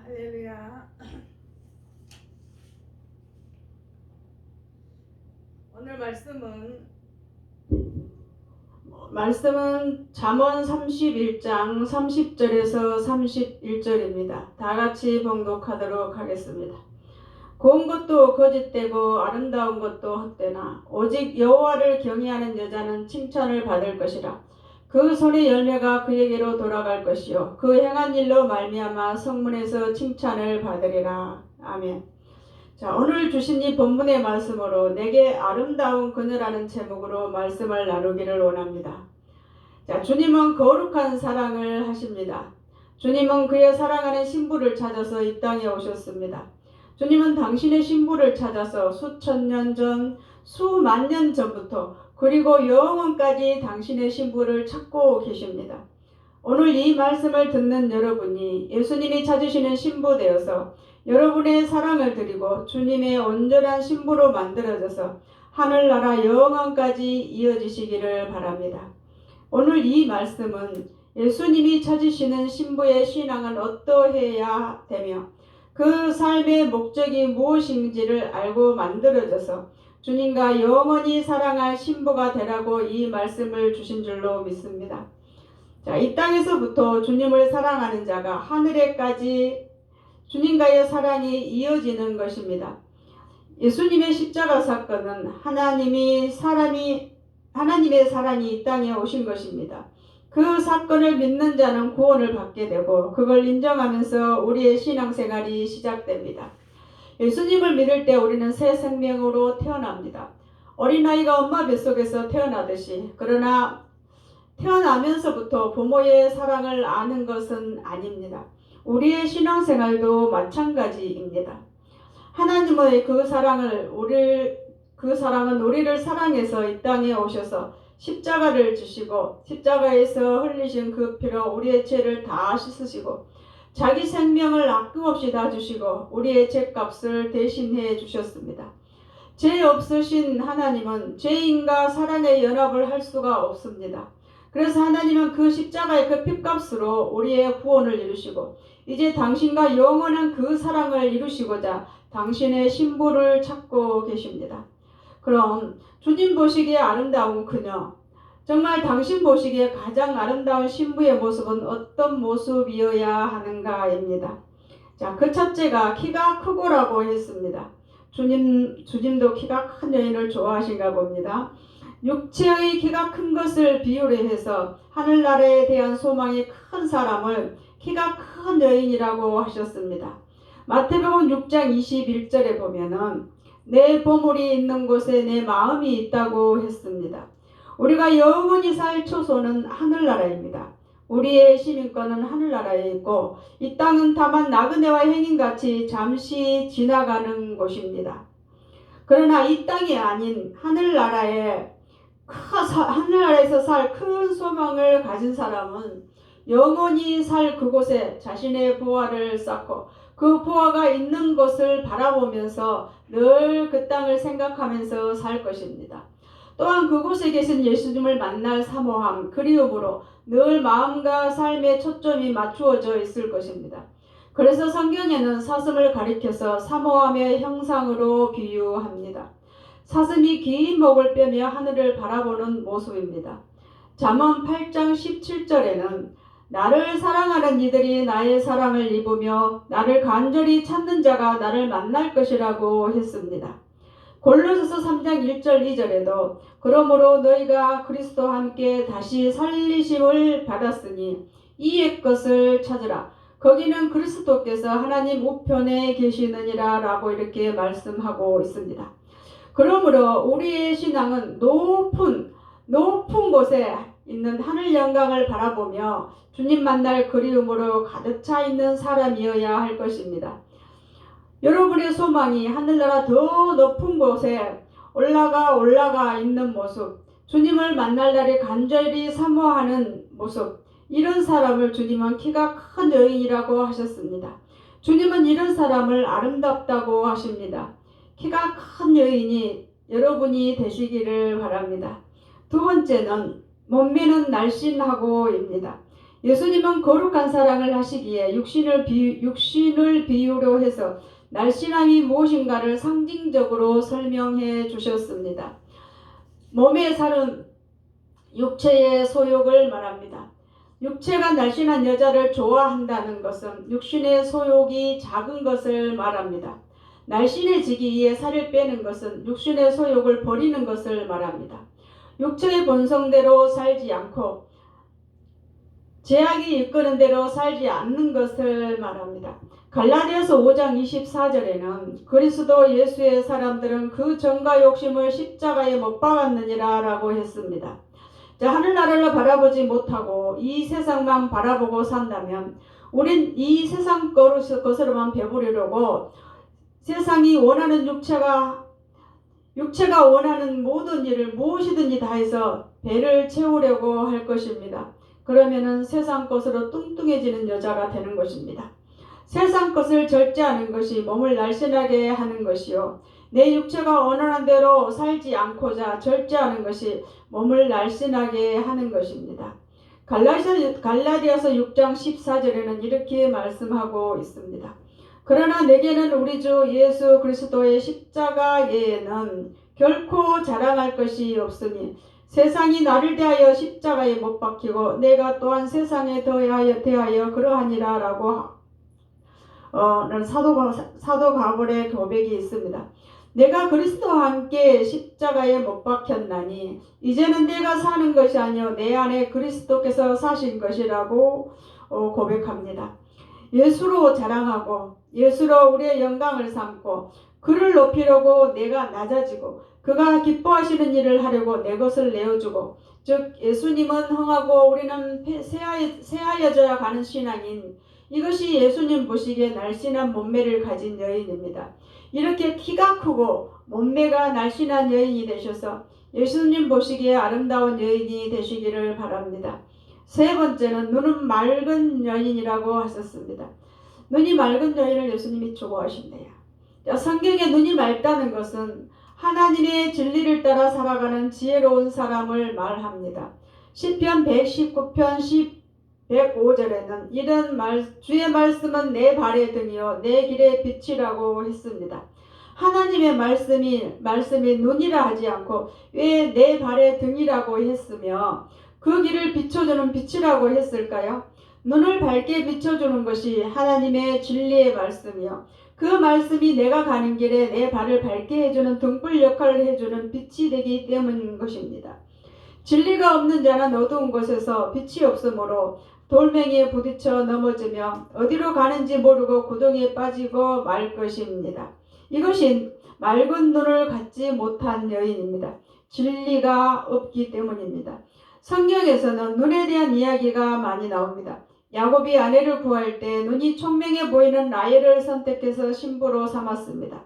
할렐루야. 오늘 말씀은 잠언 31장 30절에서 31절입니다. 다 같이 봉독하도록 하겠습니다. 고운 것도 거짓되고 아름다운 것도 헛되나 오직 여호와를 경외하는 여자는 칭찬을 받을 것이라. 그 손의 열매가 그에게로 돌아갈 것이요 그 행한 일로 말미암아 성문에서 칭찬을 받으리라. 아멘. 자, 오늘 주신 이 본문의 말씀으로 내게 아름다운 그녀라는 제목으로 말씀을 나누기를 원합니다. 자, 주님은 거룩한 사랑을 하십니다. 주님은 그의 사랑하는 신부를 찾아서 이 땅에 오셨습니다. 주님은 당신의 신부를 찾아서 수천 년 전, 수만 년 전부터 그리고 영원까지 당신의 신부를 찾고 계십니다. 오늘 이 말씀을 듣는 여러분이 예수님이 찾으시는 신부 되어서 여러분의 사랑을 드리고 주님의 온전한 신부로 만들어져서 하늘나라 영원까지 이어지시기를 바랍니다. 오늘 이 말씀은 예수님이 찾으시는 신부의 신앙은 어떠해야 되며 그 삶의 목적이 무엇인지를 알고 만들어져서 주님과 영원히 사랑할 신부가 되라고 이 말씀을 주신 줄로 믿습니다. 자, 이 땅에서부터 주님을 사랑하는 자가 하늘에까지 주님과의 사랑이 이어지는 것입니다. 예수님의 십자가 사건은 하나님의 사랑이 이 땅에 오신 것입니다. 그 사건을 믿는 자는 구원을 받게 되고 그걸 인정하면서 우리의 신앙생활이 시작됩니다. 예수님을 믿을 때 우리는 새 생명으로 태어납니다. 어린아이가 엄마 뱃속에서 태어나듯이, 그러나 태어나면서부터 부모의 사랑을 아는 것은 아닙니다. 우리의 신앙생활도 마찬가지입니다. 하나님의 그 사랑은 우리를 사랑해서 이 땅에 오셔서 십자가를 지시고 십자가에서 흘리신 그 피로 우리의 죄를 다 씻으시고 자기 생명을 아낌없이 다 주시고 우리의 죄값을 대신해 주셨습니다. 죄 없으신 하나님은 죄인과 사랑의 연합을 할 수가 없습니다. 그래서 하나님은 그 십자가의 그 핏값으로 우리의 구원을 이루시고 이제 당신과 영원한 그 사랑을 이루시고자 당신의 신부를 찾고 계십니다. 그럼 주님 보시기에 아름다운 그녀, 정말 당신 보시기에 가장 아름다운 신부의 모습은 어떤 모습이어야 하는가입니다. 자, 그 첫째가 키가 크고라고 했습니다. 주님도 키가 큰 여인을 좋아하신가 봅니다. 육체의 키가 큰 것을 비유로 해서 하늘나라에 대한 소망이 큰 사람을 키가 큰 여인이라고 하셨습니다. 마태복음 6장 21절에 보면은 내 보물이 있는 곳에 내 마음이 있다고 했습니다. 우리가 영원히 살 초소는 하늘나라입니다. 우리의 시민권은 하늘나라에 있고 이 땅은 다만 나그네와 행인같이 잠시 지나가는 곳입니다. 그러나 이 땅이 아닌 하늘나라에서 살 큰 소망을 가진 사람은 영원히 살 그곳에 자신의 부활을 쌓고 그 부활가 있는 것을 바라보면서 늘 그 땅을 생각하면서 살 것입니다. 또한 그곳에 계신 예수님을 만날 사모함, 그리움으로 늘 마음과 삶의 초점이 맞추어져 있을 것입니다. 그래서 성경에는 사슴을 가리켜서 사모함의 형상으로 비유합니다. 사슴이 긴 목을 빼며 하늘을 바라보는 모습입니다. 잠언 8장 17절에는 나를 사랑하는 이들이 나의 사랑을 입으며 나를 간절히 찾는 자가 나를 만날 것이라고 했습니다. 골로새서 3장 1절 2절에도 그러므로 너희가 그리스도와 함께 다시 살리심을 받았으니 이 옛 것을 찾으라. 거기는 그리스도께서 하나님 우편에 계시느니라 라고 이렇게 말씀하고 있습니다. 그러므로 우리의 신앙은 높은 곳에 있는 하늘 영광을 바라보며 주님 만날 그리움으로 가득 차 있는 사람이어야 할 것입니다. 여러분의 소망이 하늘나라 더 높은 곳에 올라가 있는 모습, 주님을 만날 날에 간절히 사모하는 모습, 이런 사람을 주님은 키가 큰 여인이라고 하셨습니다. 주님은 이런 사람을 아름답다고 하십니다. 키가 큰 여인이 여러분이 되시기를 바랍니다. 두 번째는 몸매는 날씬하고입니다. 예수님은 거룩한 사랑을 하시기에 육신을 비유로 해서 날씬함이 무엇인가를 상징적으로 설명해 주셨습니다. 몸의 살은 육체의 소욕을 말합니다. 육체가 날씬한 여자를 좋아한다는 것은 육신의 소욕이 작은 것을 말합니다. 날씬해지기 위해 살을 빼는 것은 육신의 소욕을 버리는 것을 말합니다. 육체의 본성대로 살지 않고 제약이 이끄는 대로 살지 않는 것을 말합니다. 갈라디아서 5장 24절에는 그리스도 예수의 사람들은 그 정과 욕심을 십자가에 못 박았느니라 라고 했습니다. 자, 하늘나라를 바라보지 못하고 이 세상만 바라보고 산다면 우린 이 세상 것으로만 배부르려고 세상이 원하는 육체가 원하는 모든 일을 무엇이든지 다 해서 배를 채우려고 할 것입니다. 그러면은 세상 것으로 뚱뚱해지는 여자가 되는 것입니다. 세상 것을 절제하는 것이 몸을 날씬하게 하는 것이요. 내 육체가 원하는 대로 살지 않고자 절제하는 것이 몸을 날씬하게 하는 것입니다. 갈라디아서 6장 14절에는 이렇게 말씀하고 있습니다. 그러나 내게는 우리 주 예수 그리스도의 십자가 외에는 결코 자랑할 것이 없으니 세상이 나를 대하여 십자가에 못 박히고 내가 또한 세상에 대하여 그러하니라 라고 사도 바울의 고백이 있습니다. 내가 그리스도와 함께 십자가에 못 박혔나니 이제는 내가 사는 것이 아니요 내 안에 그리스도께서 사신 것이라고 고백합니다. 예수로 자랑하고 예수로 우리의 영광을 삼고 그를 높이려고 내가 낮아지고 그가 기뻐하시는 일을 하려고 내 것을 내어주고 즉 예수님은 흥하고 우리는 쇠하여져야 가는 신앙인 이것이 예수님 보시기에 날씬한 몸매를 가진 여인입니다. 이렇게 키가 크고 몸매가 날씬한 여인이 되셔서 예수님 보시기에 아름다운 여인이 되시기를 바랍니다. 세 번째는 눈은 맑은 여인이라고 하셨습니다. 눈이 맑은 여인을 예수님이 좋아하신대요. 성경에 눈이 맑다는 것은 하나님의 진리를 따라 살아가는 지혜로운 사람을 말합니다. 시편 119편 105절에는 이런 주의 말씀은 내 발의 등이요 내 길의 빛이라고 했습니다. 하나님의 말씀이 눈이라 하지 않고 왜 내 발의 등이라고 했으며 그 길을 비춰주는 빛이라고 했을까요? 눈을 밝게 비춰주는 것이 하나님의 진리의 말씀이요. 그 말씀이 내가 가는 길에 내 발을 밝게 해주는 등불 역할을 해주는 빛이 되기 때문인 것입니다. 진리가 없는 자는 어두운 곳에서 빛이 없으므로 돌멩이에 부딪혀 넘어지며 어디로 가는지 모르고 구덩이에 빠지고 말 것입니다. 이것이 맑은 눈을 갖지 못한 여인입니다. 진리가 없기 때문입니다. 성경에서는 눈에 대한 이야기가 많이 나옵니다. 야곱이 아내를 구할 때 눈이 총명해 보이는 라헬을 선택해서 신부로 삼았습니다.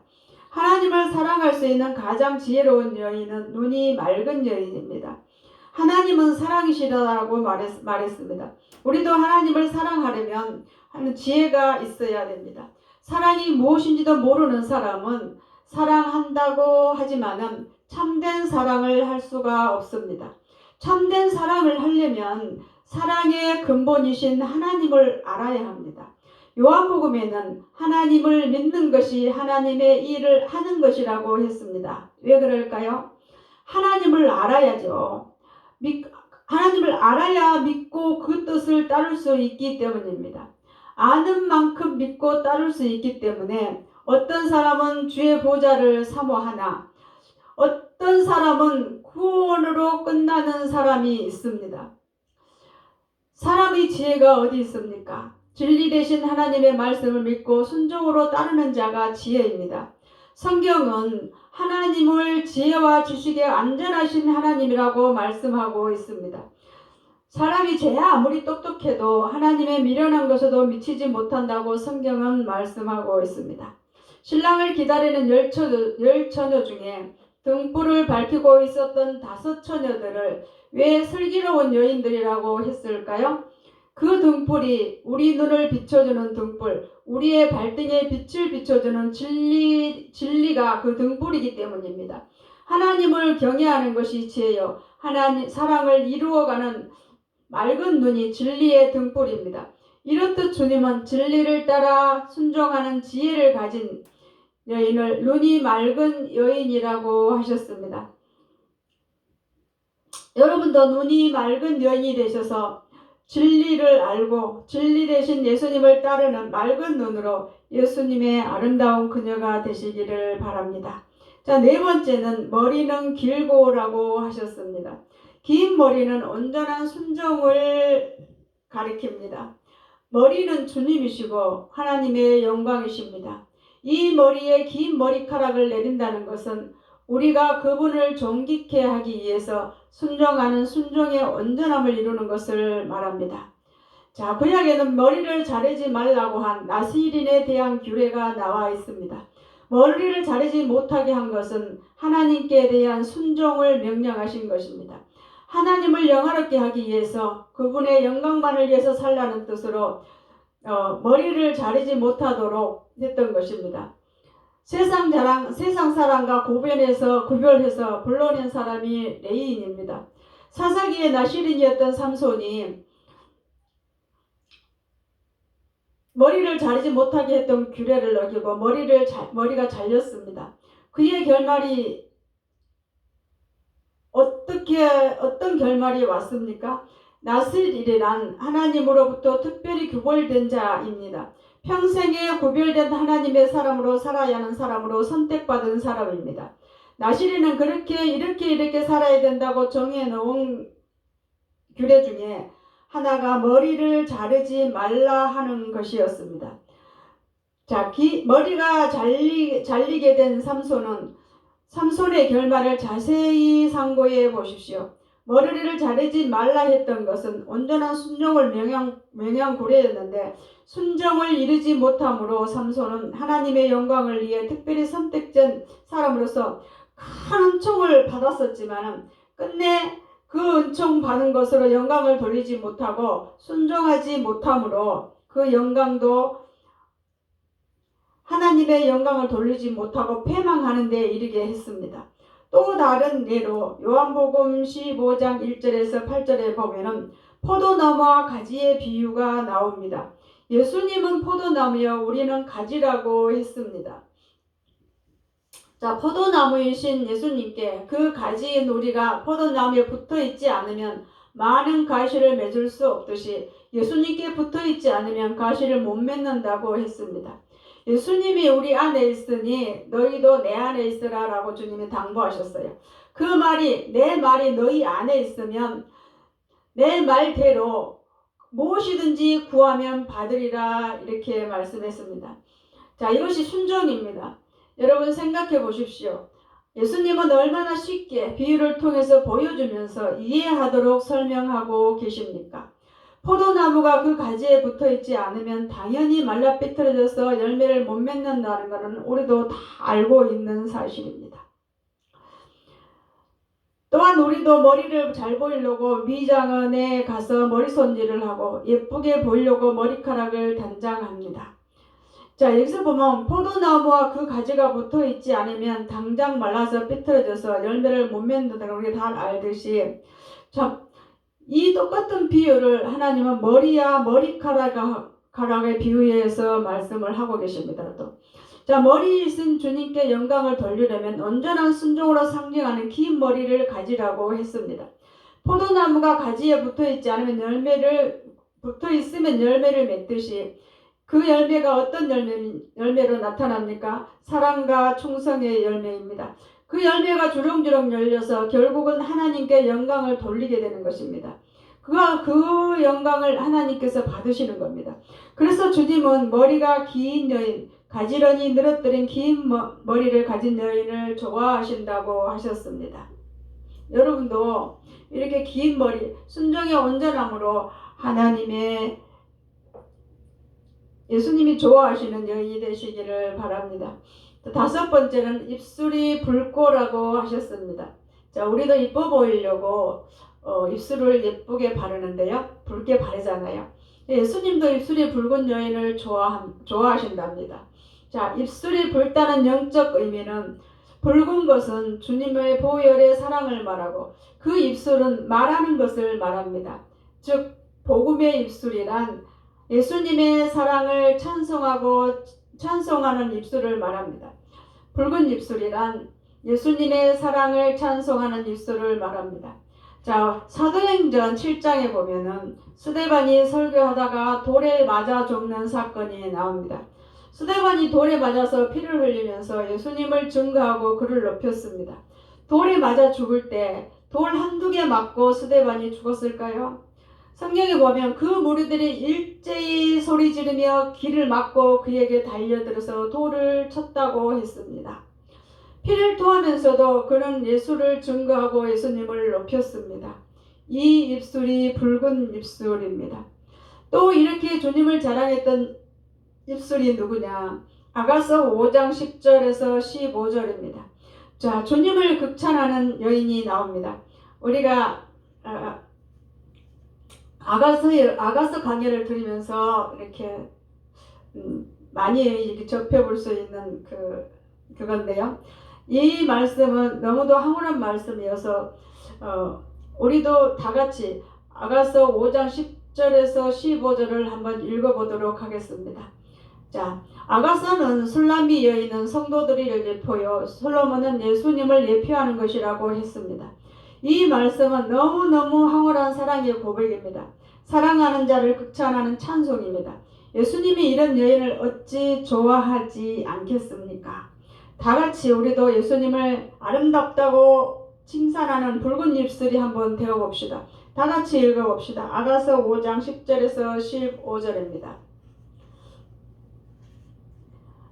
하나님을 사랑할 수 있는 가장 지혜로운 여인은 눈이 맑은 여인입니다. 하나님은 사랑이시라고 말했습니다. 우리도 하나님을 사랑하려면 하는 지혜가 있어야 됩니다. 사랑이 무엇인지도 모르는 사람은 사랑한다고 하지만은 참된 사랑을 할 수가 없습니다. 참된 사랑을 하려면 사랑의 근본이신 하나님을 알아야 합니다. 요한복음에는 하나님을 믿는 것이 하나님의 일을 하는 것이라고 했습니다. 왜 그럴까요? 하나님을 알아야죠. 하나님을 알아야 믿고 그 뜻을 따를 수 있기 때문입니다. 아는 만큼 믿고 따를 수 있기 때문에 어떤 사람은 주의 보좌를 사모하나 어떤 사람은 구원으로 끝나는 사람이 있습니다. 사람의 지혜가 어디 있습니까? 진리 되신 하나님의 말씀을 믿고 순종으로 따르는 자가 지혜입니다. 성경은 하나님을 지혜와 지식에 안전하신 하나님이라고 말씀하고 있습니다. 사람이 죄야 아무리 똑똑해도 하나님의 미련한 것에도 미치지 못한다고 성경은 말씀하고 있습니다. 신랑을 기다리는 열 처녀 중에 등불을 밝히고 있었던 5 처녀들을 왜 슬기로운 여인들이라고 했을까요? 그 등불이 우리 눈을 비춰주는 등불, 우리의 발등에 빛을 비춰주는 진리가 그 등불이기 때문입니다. 하나님을 경외하는 것이 지혜요. 하나님 사랑을 이루어가는 맑은 눈이 진리의 등불입니다. 이렇듯 주님은 진리를 따라 순종하는 지혜를 가진 여인을 눈이 맑은 여인이라고 하셨습니다. 여러분도 눈이 맑은 여인이 되셔서 진리를 알고 진리 되신 예수님을 따르는 맑은 눈으로 예수님의 아름다운 그녀가 되시기를 바랍니다. 자, 네 번째는 머리는 길고라고 하셨습니다. 긴 머리는 온전한 순종을 가리킵니다. 머리는 주님이시고 하나님의 영광이십니다. 이 머리에 긴 머리카락을 내린다는 것은 우리가 그분을 존귀케 하기 위해서 순종하는 순종의 온전함을 이루는 것을 말합니다. 자, 구약에는 머리를 자르지 말라고 한 나시린에 대한 규례가 나와 있습니다. 머리를 자르지 못하게 한 것은 하나님께 대한 순종을 명령하신 것입니다. 하나님을 영화롭게 하기 위해서 그분의 영광만을 위해서 살라는 뜻으로 머리를 자르지 못하도록 했던 것입니다. 세상 사람과 구별해서 불러낸 사람이 레이인입니다. 사사기의 나시린이었던 삼손이 머리를 자르지 못하게 했던 규례를 어기고 머리가 잘렸습니다. 그의 결말이 어떤 결말이 왔습니까? 나스릴이란 하나님으로부터 특별히 구별된 자입니다. 평생에 구별된 하나님의 사람으로 살아야 하는 사람으로 선택받은 사람입니다. 나시린은 이렇게 살아야 된다고 정해놓은 규례 중에 하나가 머리를 자르지 말라 하는 것이었습니다. 자, 머리가 잘리게 된 삼손의 결말을 자세히 상고해 보십시오. 머리를 자르지 말라 했던 것은 온전한 순종을 명령구례였는데 순종을 이루지 못함으로 삼손은 하나님의 영광을 위해 특별히 선택된 사람으로서 큰 은총을 받았었지만 끝내 그 은총 받은 것으로 영광을 돌리지 못하고 순종하지 못함으로 그 영광도 하나님의 영광을 돌리지 못하고 패망하는 데 이르게 했습니다. 또 다른 예로 요한복음 15장 1절에서 8절에 보면은 포도나무와 가지의 비유가 나옵니다. 예수님은 포도나무여 우리는 가지라고 했습니다. 자, 포도나무이신 예수님께 그 가지인 우리가 포도나무에 붙어 있지 않으면 많은 가시를 맺을 수 없듯이 예수님께 붙어 있지 않으면 가시를 못 맺는다고 했습니다. 예수님이 우리 안에 있으니 너희도 내 안에 있으라 라고 주님이 당부하셨어요. 그 말이 내 말이 너희 안에 있으면 내 말대로 무엇이든지 구하면 받으리라 이렇게 말씀했습니다. 자, 이것이 순종입니다. 여러분 생각해 보십시오. 예수님은 얼마나 쉽게 비유를 통해서 보여주면서 이해하도록 설명하고 계십니까? 포도나무가 그 가지에 붙어있지 않으면 당연히 말라 삐뚤어져서 열매를 못 맺는다는 것은 우리도 다 알고 있는 사실입니다. 또한 우리도 머리를 잘 보이려고 미장원에 가서 머리 손질을 하고 예쁘게 보이려고 머리카락을 단장합니다. 자, 여기서 보면 포도나무와 그 가지가 붙어있지 않으면 당장 말라서 삐뚤어져서 열매를 못 맺는다는 우리가 다 알듯이 참 이 똑같은 비유를 하나님은 머리와 머리카락에 비유해서 말씀을 하고 계십니다. 또. 자, 머리이신 주님께 영광을 돌리려면 온전한 순종으로 상징하는 긴 머리를 가지라고 했습니다. 포도나무가 가지에 붙어있지 않으면 붙어있으면 열매를 맺듯이 그 열매가 어떤 열매로 나타납니까? 사랑과 충성의 열매입니다. 그 열매가 주렁주렁 열려서 결국은 하나님께 영광을 돌리게 되는 것입니다. 그 영광을 하나님께서 받으시는 겁니다. 그래서 주님은 머리가 긴 여인, 가지런히 늘어뜨린 긴 머리를 가진 여인을 좋아하신다고 하셨습니다. 여러분도 이렇게 긴 머리, 순종의 온전함으로 하나님의 예수님이 좋아하시는 여인이 되시기를 바랍니다. 다섯 번째는 입술이 붉고라고 하셨습니다. 자, 우리도 이뻐 보이려고 입술을 예쁘게 바르는데요. 붉게 바르잖아요. 예수님도 입술이 붉은 여인을 좋아하신답니다. 자, 입술이 붉다는 영적 의미는 붉은 것은 주님의 보혈의 사랑을 말하고 그 입술은 말하는 것을 말합니다. 즉 복음의 입술이란 예수님의 사랑을 찬송하는 입술을 말합니다. 붉은 입술이란 예수님의 사랑을 찬송하는 입술을 말합니다. 자, 사도행전 7장에 보면은 스데반이 설교하다가 돌에 맞아 죽는 사건이 나옵니다. 스데반이 돌에 맞아서 피를 흘리면서 예수님을 증거하고 그를 높였습니다. 돌에 맞아 죽을 때 돌 한두 개 맞고 스데반이 죽었을까요? 성경에 보면 그 무리들이 일제히 소리 지르며 길을 막고 그에게 달려들어서 돌을 쳤다고 했습니다. 피를 토하면서도 그는 예수를 증거하고 예수님을 높였습니다. 이 입술이 붉은 입술입니다. 또 이렇게 주님을 자랑했던 입술이 누구냐? 아가서 5장 10절에서 15절입니다. 자, 주님을 극찬하는 여인이 나옵니다. 우리가 아가서 강의를 들으면서 이렇게 많이 접해볼 수 있는 그건데요. 이 말씀은 너무도 황홀한 말씀이어서 우리도 다 같이 아가서 5장 10절에서 15절을 한번 읽어보도록 하겠습니다. 자, 아가서는 술람비 여인은 성도들을 예표요 솔로몬은 예수님을 예표하는 것이라고 했습니다. 이 말씀은 너무너무 황홀한 사랑의 고백입니다. 사랑하는 자를 극찬하는 찬송입니다. 예수님이 이런 여인을 어찌 좋아하지 않겠습니까? 다같이 우리도 예수님을 아름답다고 칭찬하는 붉은 입술이 한번 되어봅시다. 다같이 읽어봅시다. 아가서 5장 10절에서 15절입니다.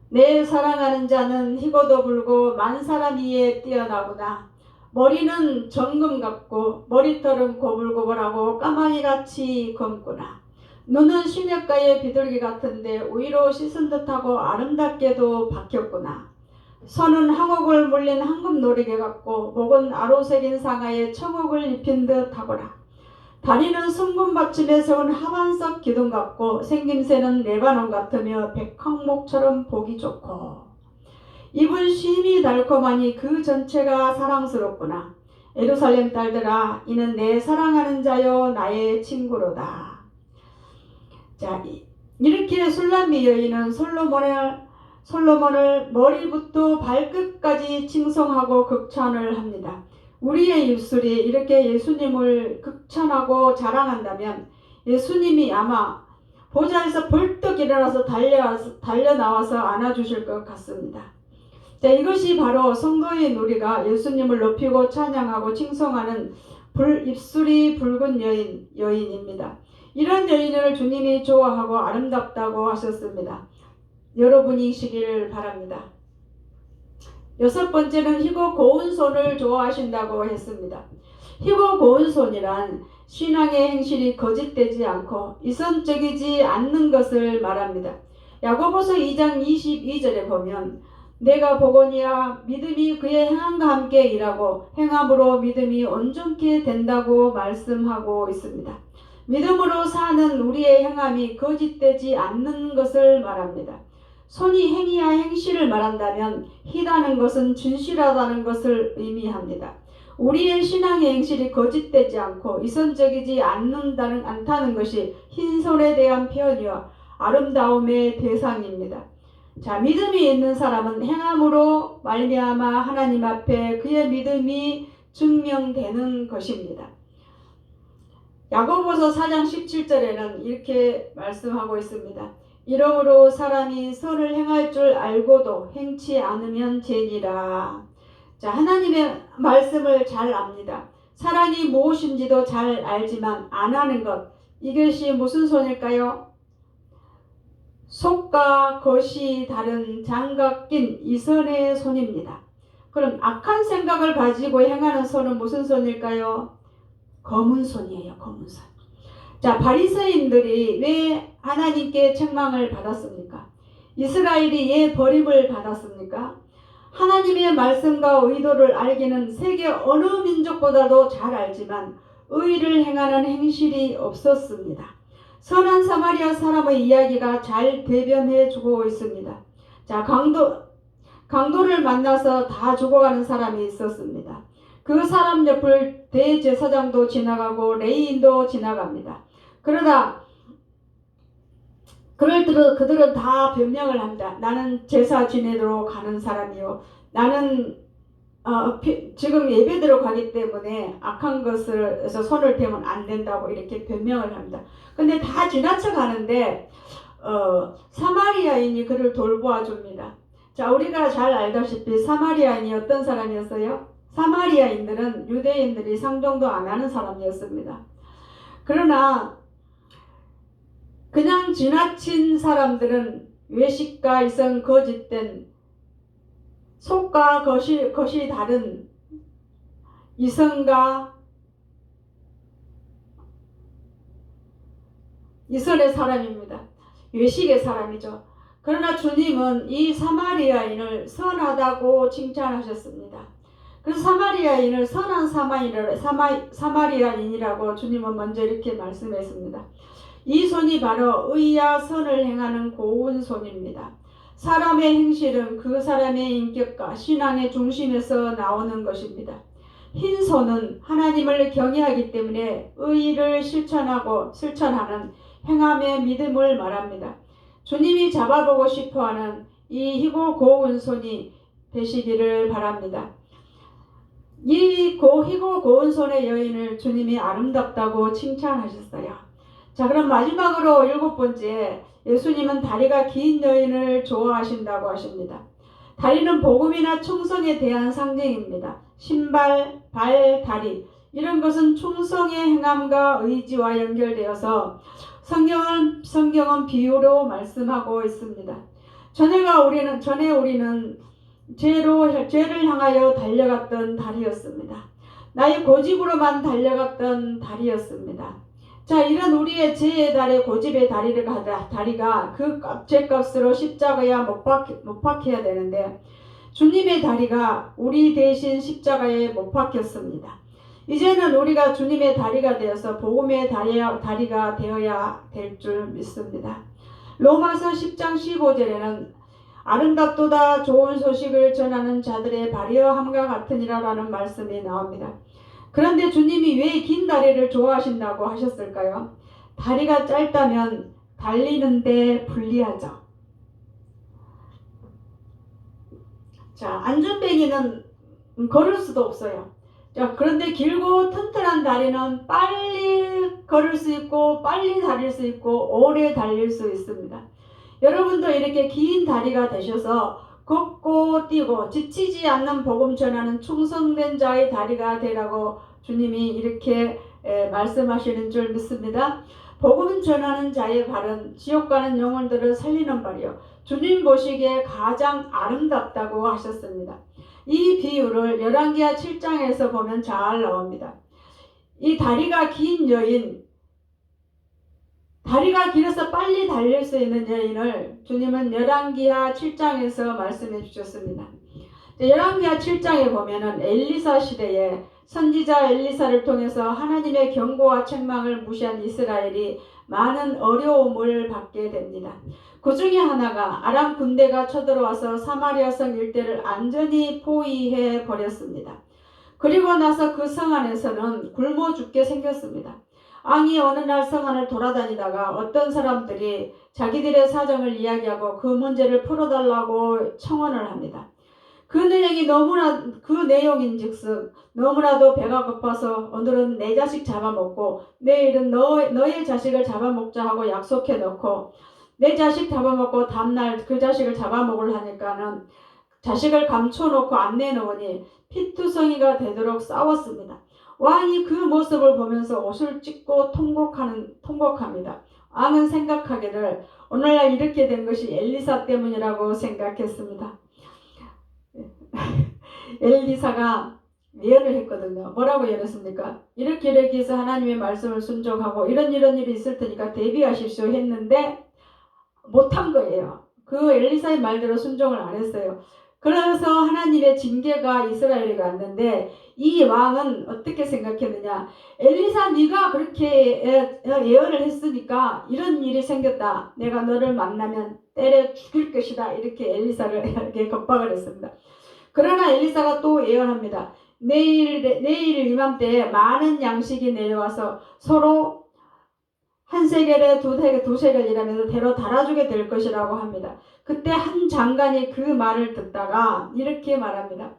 내 사랑하는 자는 희고도 불고 만사람 위에 뛰어나구나. 머리는 정금 같고 머리털은 고불고불하고 까마귀같이 검구나. 눈은 시냇가의 비둘기 같은데 위로 씻은 듯하고 아름답게도 박혔구나. 손은 항옥을 물린 황금 노리개 같고 목은 아로새긴 상아에 청옥을 입힌 듯하거라. 다리는 순금받침에 세운 하반석 기둥 같고 생김새는 레바논 같으며 백항목처럼 보기 좋고 입은 심이 달콤하니 그 전체가 사랑스럽구나. 예루살렘 딸들아 이는 내 사랑하는 자요 나의 친구로다. 자, 이렇게 술람비 여인은 솔로몬을 머리부터 발끝까지 칭송하고 극찬을 합니다. 우리의 입술이 이렇게 예수님을 극찬하고 자랑한다면 예수님이 아마 보좌에서 벌떡 일어나서 달려나와서 안아주실 것 같습니다. 자, 이것이 바로 성도의 누리가 예수님을 높이고 찬양하고 칭송하는 입술이 붉은 여인입니다. 이런 여인을 주님이 좋아하고 아름답다고 하셨습니다. 여러분이시길 바랍니다. 6번째는 희고 고운 손을 좋아하신다고 했습니다. 희고 고운 손이란 신앙의 행실이 거짓되지 않고 이성적이지 않는 것을 말합니다. 야고보서 2장 22절에 보면 내가 보거니와 믿음이 그의 행함과 함께 일하고 행함으로 믿음이 온전케 된다고 말씀하고 있습니다. 믿음으로 사는 우리의 행함이 거짓되지 않는 것을 말합니다. 손이 행위와 행실을 말한다면 희다는 것은 진실하다는 것을 의미합니다. 우리의 신앙의 행실이 거짓되지 않고 이성적이지 않다는 것이 흰손에 대한 표현이요 아름다움의 대상입니다. 자, 믿음이 있는 사람은 행함으로 말미암아 하나님 앞에 그의 믿음이 증명되는 것입니다. 야고보서 4장 17절에는 이렇게 말씀하고 있습니다. 이러므로 사람이 선을 행할 줄 알고도 행치 않으면 죄니라. 자, 하나님의 말씀을 잘 압니다. 사랑이 무엇인지도 잘 알지만 안 하는 것, 이것이 무슨 손일까요? 속과 겉이 다른 장갑 낀 이선의 손입니다. 그럼 악한 생각을 가지고 행하는 손은 무슨 손일까요? 검은 손이에요. 검은 손. 자, 바리새인들이 왜 하나님께 책망을 받았습니까? 이스라엘이 왜 버림을 받았습니까? 하나님의 말씀과 의도를 알기는 세계 어느 민족보다도 잘 알지만 의를 행하는 행실이 없었습니다. 선한 사마리아 사람의 이야기가 잘 대변해주고 있습니다. 자, 강도를 만나서 다 죽어가는 사람이 있었습니다. 그 사람 옆을 대제사장도 지나가고 레위인도 지나갑니다. 그러다 그들은 다 변명을 합니다. 나는 제사 지내도록 가는 사람이요. 나는 지금 예배드려 가기 때문에 악한 것에서 손을 대면 안 된다고 이렇게 변명을 합니다. 근데 다 지나쳐 가는데 사마리아인이 그를 돌보아 줍니다. 자, 우리가 잘 알다시피 사마리아인이 어떤 사람이었어요? 사마리아인들은 유대인들이 상종도 안 하는 사람이었습니다. 그러나 그냥 지나친 사람들은 외식과 이성 거짓된 속과 것이 다른 이성과 이성의 사람입니다. 외식의 사람이죠. 그러나 주님은 이 사마리아인을 선하다고 칭찬하셨습니다. 그래서 사마리아인을 선한 사마리아인이라고 주님은 먼저 이렇게 말씀했습니다. 이 손이 바로 의와 선을 행하는 고운 손입니다. 사람의 행실은 그 사람의 인격과 신앙의 중심에서 나오는 것입니다. 흰 손은 하나님을 경외하기 때문에 의를 실천하는 행함의 믿음을 말합니다. 주님이 잡아보고 싶어하는 이 희고 고운 손이 되시기를 바랍니다. 이 희고 고운 손의 여인을 주님이 아름답다고 칭찬하셨어요. 자, 그럼 마지막으로 7번째, 예수님은 다리가 긴 여인을 좋아하신다고 하십니다. 다리는 복음이나 충성에 대한 상징입니다. 신발, 발, 다리 이런 것은 충성의 행함과 의지와 연결되어서 성경은 비유로 말씀하고 있습니다. 전에 우리는 죄를 향하여 달려갔던 다리였습니다. 나의 고집으로만 달려갔던 다리였습니다. 자, 이런 우리의 죄의 다리, 고집의 다리가 그 죄값으로 십자가에 못 박혀야 되는데 주님의 다리가 우리 대신 십자가에 못 박혔습니다. 이제는 우리가 주님의 다리가 되어서 복음의 다리가 되어야 될 줄 믿습니다. 로마서 10장 15절에는 아름답도다 좋은 소식을 전하는 자들의 발이함과 같으니라라는 말씀이 나옵니다. 그런데 주님이 왜 긴 다리를 좋아하신다고 하셨을까요? 다리가 짧다면 달리는데 불리하죠. 자, 안전뱅이는 걸을 수도 없어요. 자, 그런데 길고 튼튼한 다리는 빨리 걸을 수 있고 빨리 달릴 수 있고 오래 달릴 수 있습니다. 여러분도 이렇게 긴 다리가 되셔서 걷고 뛰고 지치지 않는 복음 전하는 충성된 자의 다리가 되라고 주님이 이렇게 말씀하시는 줄 믿습니다. 복음 전하는 자의 발은 지옥 가는 영혼들을 살리는 발이요 주님 보시기에 가장 아름답다고 하셨습니다. 이 비유를 열왕기하 7장에서 보면 잘 나옵니다. 이 다리가 긴 여인, 다리가 길어서 빨리 달릴 수 있는 여인을 주님은 열왕기하 7장에서 말씀해 주셨습니다. 열왕기하 7장에 보면은 엘리사 시대에 선지자 엘리사를 통해서 하나님의 경고와 책망을 무시한 이스라엘이 많은 어려움을 받게 됩니다. 그 중에 하나가 아람 군대가 쳐들어와서 사마리아 성 일대를 완전히 포위해 버렸습니다. 그리고 나서 그 성 안에서는 굶어 죽게 생겼습니다. 왕이 어느 날 성 안을 돌아다니다가 어떤 사람들이 자기들의 사정을 이야기하고 그 문제를 풀어달라고 청원을 합니다. 그 내용인즉슨 너무나도 배가 고파서 오늘은 내 자식 잡아먹고 내일은 너의 자식을 잡아먹자 하고 약속해 놓고 내 자식 잡아먹고 다음날 그 자식을 잡아먹으려 하니까는 자식을 감춰놓고 안 내놓으니 피투성이가 되도록 싸웠습니다. 왕이 그 모습을 보면서 옷을 찢고 통곡합니다. 왕은 생각하기를 오늘날 이렇게 된 것이 엘리사 때문이라고 생각했습니다. 엘리사가 예언을 했거든요. 뭐라고 예언했습니까? 이렇게 해서 하나님의 말씀을 순종하고 이런 일이 있을 테니까 대비하십시오 했는데 못한 거예요. 그 엘리사의 말대로 순종을 안 했어요. 그래서 하나님의 징계가 이스라엘에 왔는데 이 왕은 어떻게 생각했느냐? 엘리사 네가 그렇게 예언을 했으니까 이런 일이 생겼다. 내가 너를 만나면 때려 죽일 것이다. 이렇게 엘리사를 이렇게 겁박을 했습니다. 그러나 엘리사가 또 예언합니다. 내일 이맘때에 많은 양식이 내려와서 서로 한 세겔에 두 세겔이라면서 대로 달아주게 될 것이라고 합니다. 그때 한 장관이 그 말을 듣다가 이렇게 말합니다.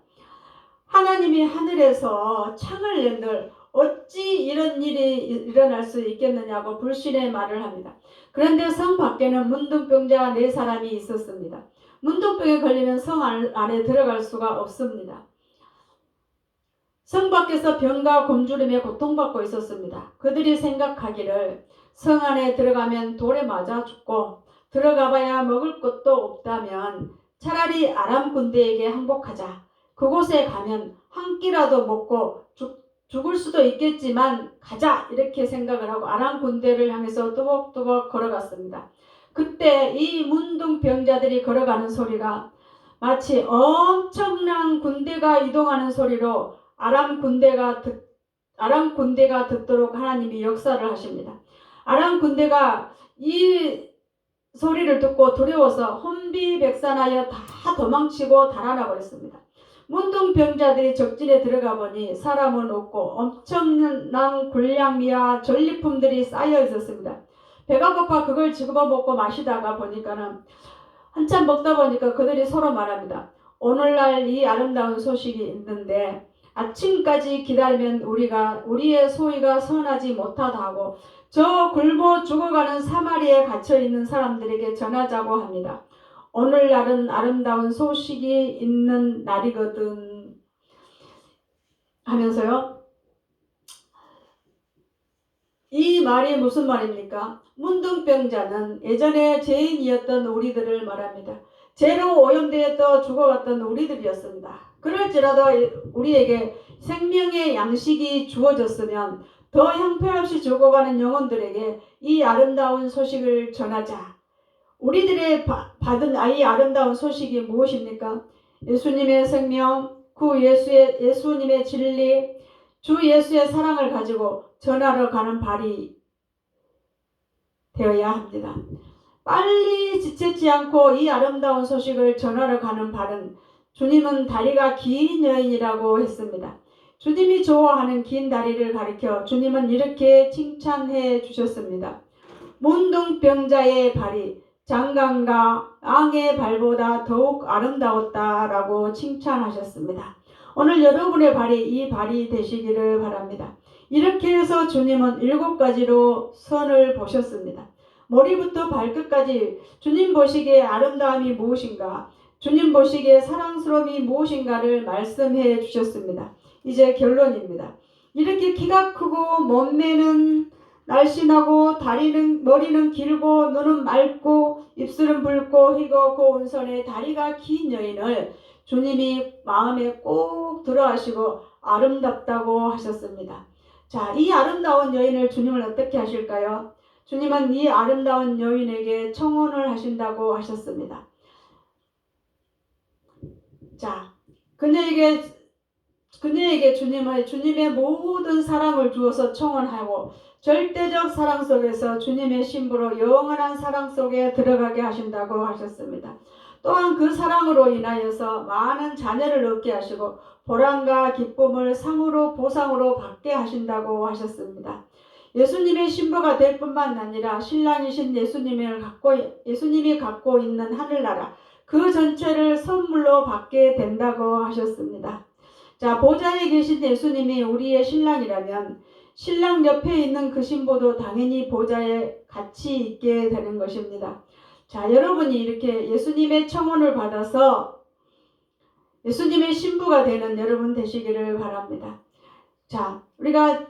하나님이 하늘에서 창을 낸들 어찌 이런 일이 일어날 수 있겠느냐고 불신의 말을 합니다. 그런데 성 밖에는 문둥병자 4사람이 있었습니다. 문둥병에 걸리면 성 안에 들어갈 수가 없습니다. 성 밖에서 병과 곰주림에 고통받고 있었습니다. 그들이 생각하기를 성 안에 들어가면 돌에 맞아 죽고 들어가봐야 먹을 것도 없다면 차라리 아람 군대에게 항복하자. 그곳에 가면 한 끼라도 먹고 죽을 수도 있겠지만 가자 이렇게 생각을 하고 아람 군대를 향해서 뚜벅뚜벅 걸어갔습니다. 그때 이 문둥병자들이 걸어가는 소리가 마치 엄청난 군대가 이동하는 소리로 아람 군대가 듣도록 하나님이 역사를 하십니다. 아람 군대가 이 소리를 듣고 두려워서 혼비백산하여 다 도망치고 달아나 버렸습니다. 문둥병자들이 적진에 들어가 보니 사람은 없고 엄청난 군량미와 전리품들이 쌓여 있었습니다. 배가 고파 그걸 집어 먹고 마시다가 보니까는 한참 먹다 보니까 그들이 서로 말합니다. 오늘날 이 아름다운 소식이 있는데 아침까지 기다리면 우리의 소위가 선하지 못하다 하고 저 굶어 죽어가는 사마리에 갇혀 있는 사람들에게 전하자고 합니다. 오늘날은 아름다운 소식이 있는 날이거든 하면서요. 이 말이 무슨 말입니까? 문둥병자는 예전에 죄인이었던 우리들을 말합니다. 죄로 오염되어 죽어갔던 우리들이었습니다. 그럴지라도 우리에게 생명의 양식이 주어졌으면 더 형편없이 죽어가는 영혼들에게 이 아름다운 소식을 전하자. 우리들의 받은 이 아름다운 소식이 무엇입니까? 예수님의 생명, 예수님의 진리, 주 예수의 사랑을 가지고 전하러 가는 발이 되어야 합니다. 빨리 지체치 않고 이 아름다운 소식을 전하러 가는 발은 주님은 다리가 긴 여인이라고 했습니다. 주님이 좋아하는 긴 다리를 가리켜 주님은 이렇게 칭찬해 주셨습니다. 문둥병자의 발이 장관과 앙의 발보다 더욱 아름다웠다라고 칭찬하셨습니다. 오늘 여러분의 발이 이 발이 되시기를 바랍니다. 이렇게 해서 주님은 7가지로 선을 보셨습니다. 머리부터 발끝까지 주님 보시기에 아름다움이 무엇인가, 주님 보시기에 사랑스러움이 무엇인가를 말씀해 주셨습니다. 이제 결론입니다. 이렇게 키가 크고 몸매는 날씬하고 머리는 길고 눈은 맑고 입술은 붉고 희고 고운 손에 다리가 긴 여인을 주님이 마음에 꼭 들어하시고 아름답다고 하셨습니다. 자, 이 아름다운 여인을 주님을 어떻게 하실까요? 주님은 이 아름다운 여인에게 청혼을 하신다고 하셨습니다. 자, 그녀에게 주님의 모든 사랑을 주어서 청혼하고 절대적 사랑 속에서 주님의 신부로 영원한 사랑 속에 들어가게 하신다고 하셨습니다. 또한 그 사랑으로 인하여서 많은 자녀를 얻게 하시고 보람과 기쁨을 상으로 보상으로 받게 하신다고 하셨습니다. 예수님의 신부가 될 뿐만 아니라 신랑이신 예수님이 갖고 있는 하늘나라 그 전체를 선물로 받게 된다고 하셨습니다. 자, 보좌에 계신 예수님이 우리의 신랑이라면 신랑 옆에 있는 그 신부도 당연히 보좌에 같이 있게 되는 것입니다. 자, 여러분이 이렇게 예수님의 청혼을 받아서 예수님의 신부가 되는 여러분 되시기를 바랍니다. 자, 우리가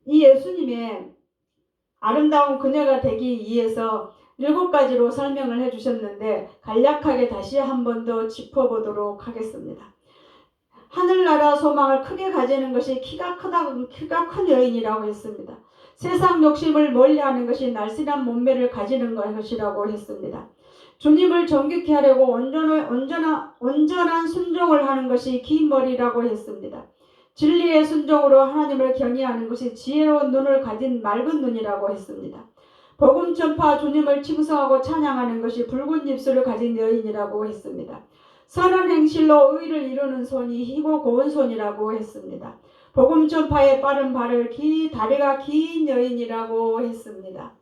이 예수님의 아름다운 그녀가 되기 위해서 7가지로 설명을 해주셨는데 간략하게 다시 한 번 더 짚어보도록 하겠습니다. 하늘나라 소망을 크게 가지는 것이 키가 큰 여인이라고 했습니다. 세상 욕심을 멀리하는 것이 날씬한 몸매를 가지는 것이라고 했습니다. 주님을 정직히 하려고 온전한 순종을 하는 것이 긴 머리라고 했습니다. 진리의 순종으로 하나님을 경외하는 것이 지혜로운 눈을 가진 맑은 눈이라고 했습니다. 복음 전파 주님을 칭송하고 찬양하는 것이 붉은 입술을 가진 여인이라고 했습니다. 선한 행실로 의를 이루는 손이 희고 고운 손이라고 했습니다. 복음 전파에 빠른 발을 다리가 긴 여인이라고 했습니다.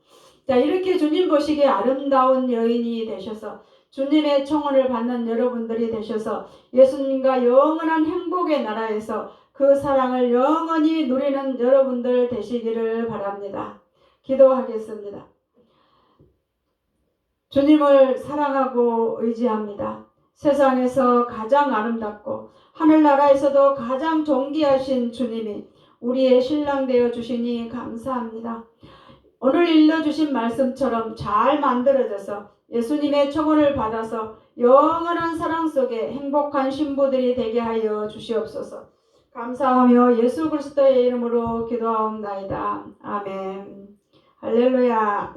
자, 이렇게 주님 보시기에 아름다운 여인이 되셔서 주님의 청혼을 받는 여러분들이 되셔서 예수님과 영원한 행복의 나라에서 그 사랑을 영원히 누리는 여러분들 되시기를 바랍니다. 기도하겠습니다. 주님을 사랑하고 의지합니다. 세상에서 가장 아름답고 하늘나라에서도 가장 존귀하신 주님이 우리의 신랑 되어 주시니 감사합니다. 오늘 읽어주신 말씀처럼 잘 만들어져서 예수님의 청혼을 받아서 영원한 사랑 속에 행복한 신부들이 되게 하여 주시옵소서. 감사하며 예수 그리스도의 이름으로 기도하옵나이다. 아멘. 할렐루야.